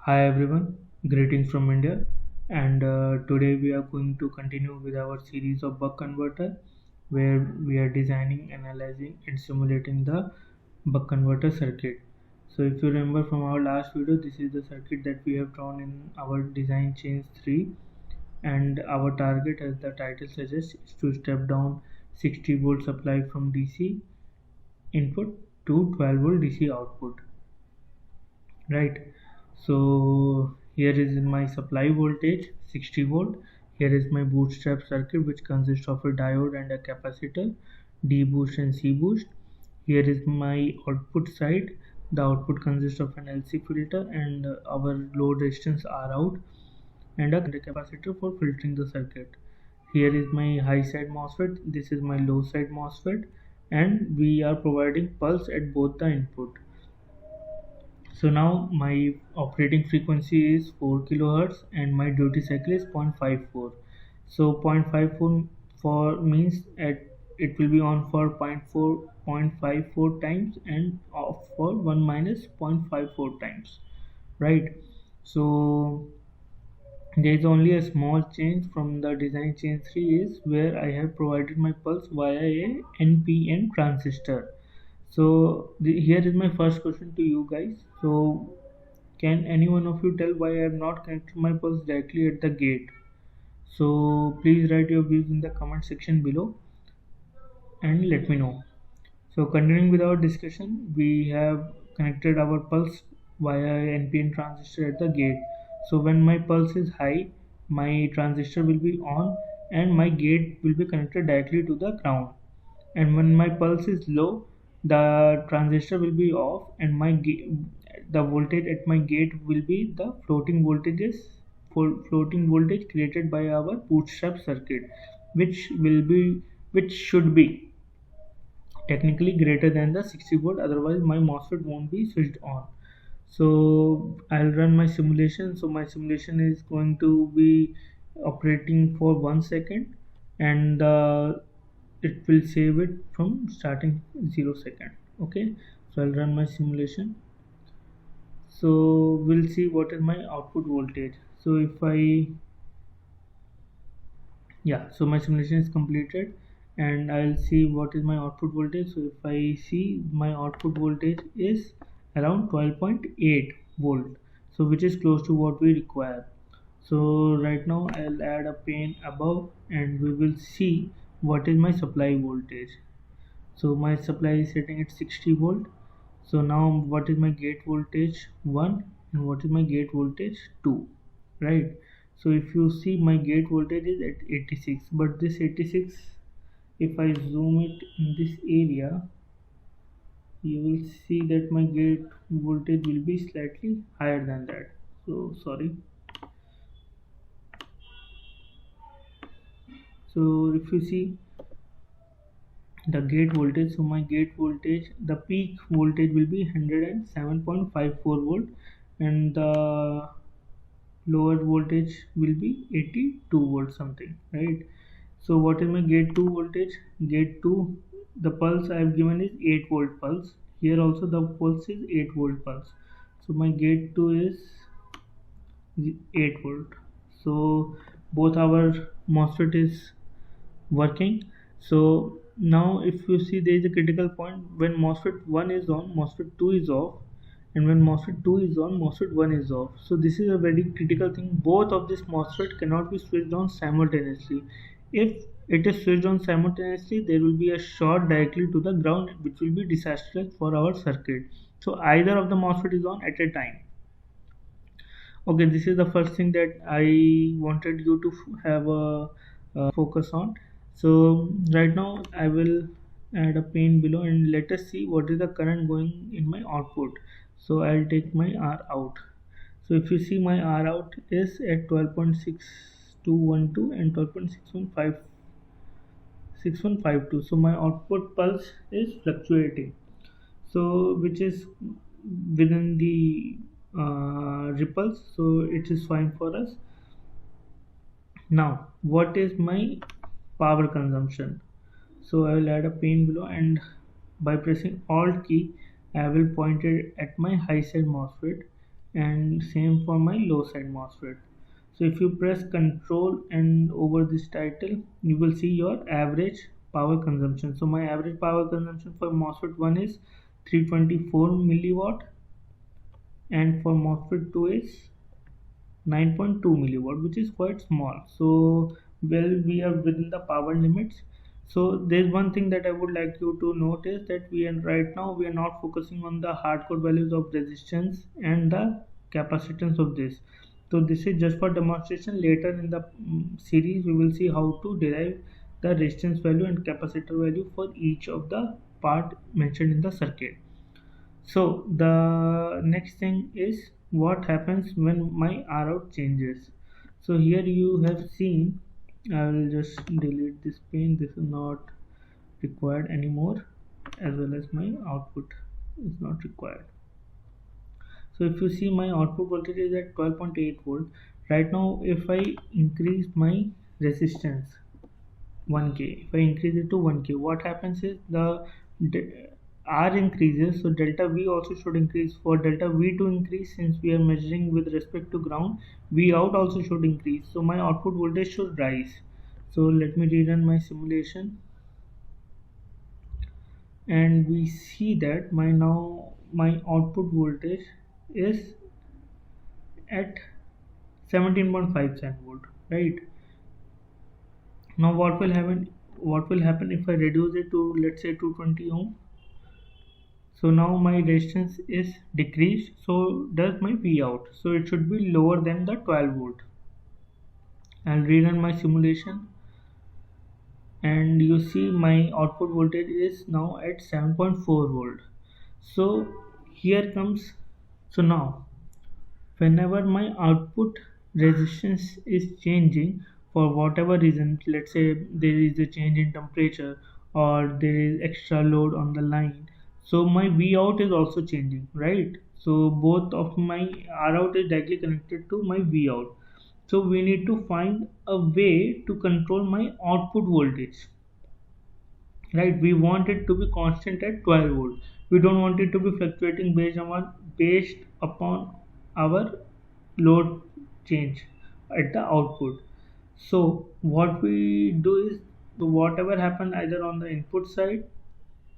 Hi everyone, greetings from India, and today we are going to continue with our series of buck converter where we are designing, analyzing, and simulating the buck converter circuit. So, if you remember from our last video, this is the circuit that we have drawn in our design change 3, and our target, as the title suggests, is to step down 60 volt supply from DC input to 12 volt DC output, right? So here is my supply voltage 60 volt. Here is my bootstrap circuit, which consists of a diode and a capacitor, D boost and C boost. Here is my output side. The output consists of an LC filter and our load resistance R out, and a capacitor for filtering the circuit. Here is my high side MOSFET, this is my low side MOSFET, and we are providing pulse at both the input. So now my operating frequency is 4 kilohertz and my duty cycle is 0.54. So 0.54 for means at it will be on for 0.54 times and off for 1 minus 0.54 times, right? So there is only a small change from the design change 3 is where I have provided my pulse via a NPN transistor. So here is my first question to you guys. So can any one of you tell why I have not connected my pulse directly at the gate? So please write your views in the comment section below and let me know. So continuing with our discussion, we have connected our pulse via NPN transistor at the gate. So when my pulse is high, my transistor will be on and my gate will be connected directly to the ground. And when my pulse is low, the transistor will be off and the voltage at my gate will be the floating voltage created by our bootstrap circuit, which should be technically greater than the 60 volt, otherwise my MOSFET won't be switched on. So I'll run my simulation. So my simulation is going to be operating for 1 second, and it will save it from starting 0 second. Okay, so I'll run my simulation. So we'll see what is my output voltage. So if I yeah, so my simulation is completed and I'll see what is my output voltage. So if I see, my output voltage is around 12.8 volt, so which is close to what we require. So right now I'll add a pane above and we will see what is my supply voltage. So my supply is setting at 60 volt. So now what is my gate voltage 1 and what is my gate voltage 2, right? So if you see, my gate voltage is at 86, but this 86, if I zoom it in this area, you will see that my gate voltage will be slightly higher than that. So sorry. So if you see the gate voltage, so my gate voltage, the peak voltage will be 107.54 volt and the lower voltage will be 82 volt something, right? So what is my gate 2 voltage? Gate 2, the pulse I have given is 8 volt pulse. Here also the pulse is 8 volt pulse. So my gate 2 is 8 volt. So both our MOSFET is working. So now if you see, there is a critical point. When MOSFET 1 is on, MOSFET 2 is off, and when MOSFET 2 is on, MOSFET 1 is off. So this is a very critical thing. Both of this MOSFET cannot be switched on simultaneously. If it is switched on simultaneously, there will be a short directly to the ground, which will be disastrous for our circuit. So either of the MOSFET is on at a time. Okay, this is the first thing that I wanted you to have a focus on. So right now I will add a pane below and let us see what is the current going in my output. So I'll take my R out. So if you see, my R out is at 12.6212 and 12.6152. So my output pulse is fluctuating, so which is within the ripples, so it is fine for us. Now what is my power consumption? So I will add a pane below and by pressing alt key I will point it at my high side MOSFET and same for my low side MOSFET. So if you press Control and over this title, you will see your average power consumption. So my average power consumption for MOSFET 1 is 324 milliwatt, and for MOSFET 2 is 9.2 milliwatt, which is quite small. So well, we are within the power limits. So there's one thing that I would like you to notice, that we are right now we are not focusing on the hardcore values of resistance and the capacitance of this. So this is just for demonstration. Later in the series we will see how to derive the resistance value and capacitor value for each of the part mentioned in the circuit. So the next thing is what happens when my Rout changes. So here you have seen, I will just delete this pane, this is not required anymore, as well as my output is not required. So if you see, my output voltage is at 12.8 volt. Right now if I increase my resistance 1k, if I increase it to 1k, what happens is the R increases, so delta V also should increase. For delta V to increase, since we are measuring with respect to ground, V out also should increase, so my output voltage should rise. So let me rerun my simulation, and we see that my output voltage is at 17.57 volt, right? Now what will happen if I reduce it to, let's say, 220 ohm? So now my resistance is decreased, so does my V out. So it should be lower than the 12 volt. I'll rerun my simulation, and you see my output voltage is now at 7.4 volt. So here comes, so now whenever my output resistance is changing for whatever reason, let's say there is a change in temperature or there is extra load on the line, so my V out is also changing, right? So both of my R out is directly connected to my V out. So we need to find a way to control my output voltage, right? We want it to be constant at 12 volt. We don't want it to be fluctuating based upon our load change at the output. So what we do is, whatever happen either on the input side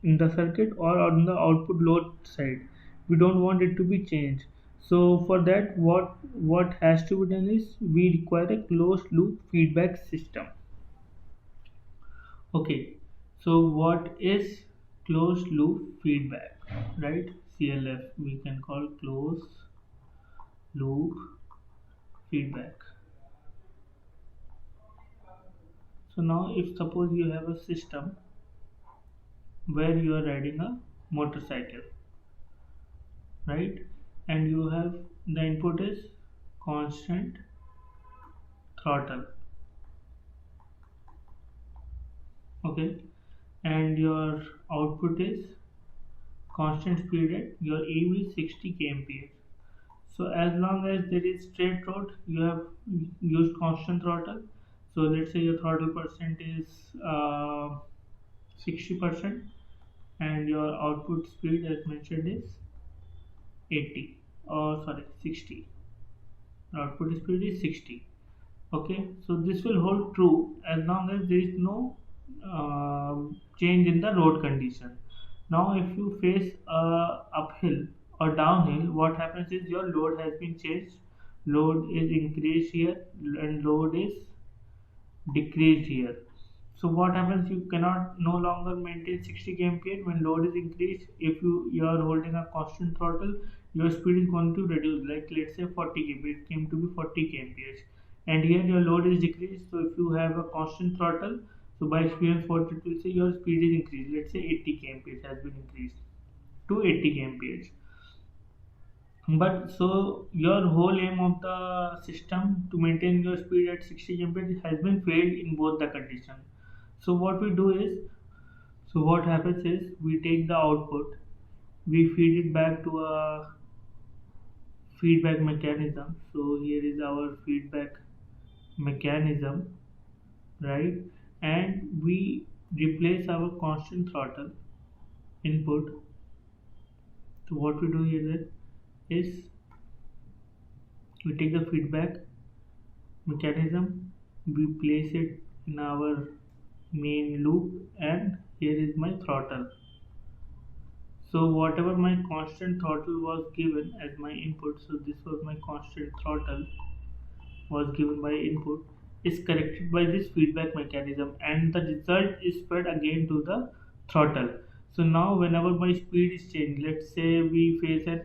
in the circuit or on the output load side, we don't want it to be changed. So for that, what has to be done is, we require a closed loop feedback system. Okay, so what is closed loop feedback, right? CLF, we can call closed loop feedback. So now if suppose you have a system where you are riding a motorcycle, right? And you have, the input is constant throttle, okay? And your output is constant speed rate, your aim is 60 kmph. So as long as there is straight road, you have used constant throttle. So let's say your throttle percent is 60%, and your output speed as mentioned is 80, or sorry, 60. Output speed is 60. Okay, so this will hold true as long as there is no change in the road condition. Now if you face uphill or downhill, what happens is your load has been changed. Load is increased here and load is decreased here. So what happens, you cannot no longer maintain 60 kmph when load is increased. If you are holding a constant throttle, your speed is going to reduce, like let's say 40 kmph, it came to be 40 kmph, and here your load is decreased. So if you have a constant throttle, so by experience what it will say, your speed is increased, let's say 80 kmph has been increased to 80 kmph. But so your whole aim of the system to maintain your speed at 60 kmph has been failed in both the conditions. So what we do is, so what happens is, we take the output, we feed it back to a feedback mechanism. So here is our feedback mechanism, right? And we replace our constant throttle input. So what we do here is, We take the feedback mechanism, we place it in our main loop, and here is my throttle. So whatever my constant throttle was given as my input, so this was my constant throttle was given by input, is corrected by this feedback mechanism, and the result is fed again to the throttle. So now whenever my speed is changed, let's say we face an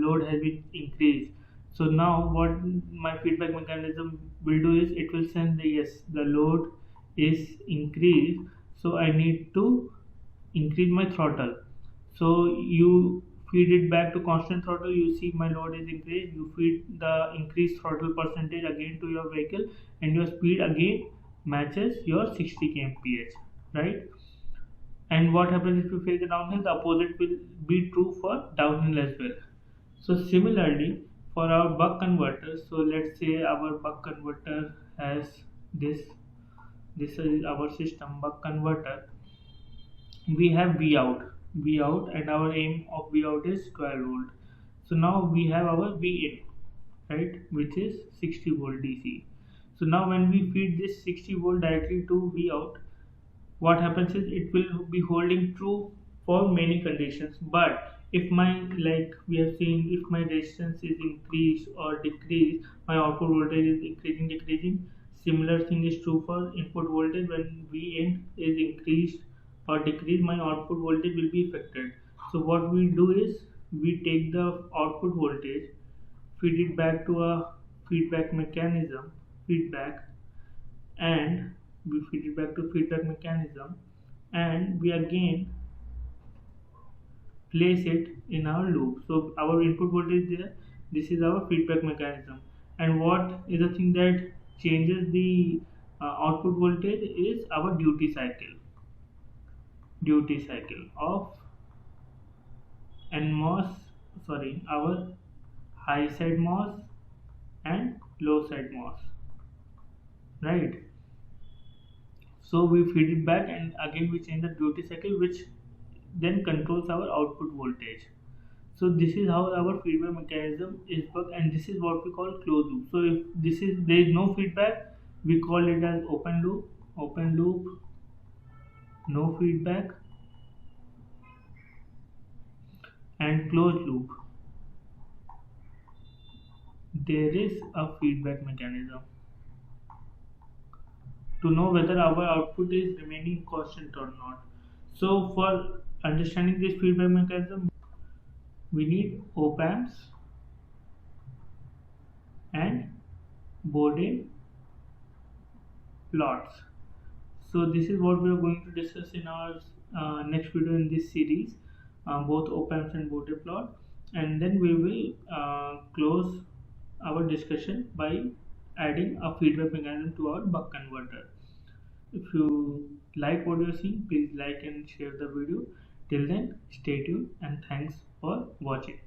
load has been increased. So now what my feedback mechanism will do is it will send the yes, the load is increased, so I need to increase my throttle. So you feed it back to constant throttle, you see my load is increased, you feed the increased throttle percentage again to your vehicle, and your speed again matches your 60 kmph, right? And what happens if you face the downhill? The opposite will be true for downhill as well. So similarly for our buck converter, so let's say our buck converter has this is our system buck converter. We have Vout, and our aim of Vout is 12 volt. So now we have our Vin, right, which is 60 volt DC. So now when we feed this 60 volt directly to Vout, what happens is it will be holding true for many conditions. But if my, like we have seen, if my resistance is increased or decreased, my output voltage is decreasing. Similar thing is true for input voltage. When Vin is increased or decreased, my output voltage will be affected. So what we do is we take the output voltage, feed it back to a feedback mechanism, feedback, and we feed it back to feedback mechanism, and we again place it in our loop. So our input voltage there, this is our feedback mechanism. And what is the thing that changes the output voltage is our duty cycle of N-mos, sorry, our high side MOS and low side MOS, right? So we feed it back, and again we change the duty cycle, which then controls our output voltage. So this is how our feedback mechanism is work, and this is what we call closed loop. So if this is, there is no feedback, we call it as open loop, no feedback, and closed loop, there is a feedback mechanism to know whether our output is remaining constant or not. So for understanding this feedback mechanism, we need op amps and Bode plots. So this is what we are going to discuss in our next video in this series, both op amps and Bode plot, and then we will close our discussion by adding a feedback mechanism to our buck converter. If you like what you're seeing, please like and share the video. Till then, stay tuned and thanks for watching.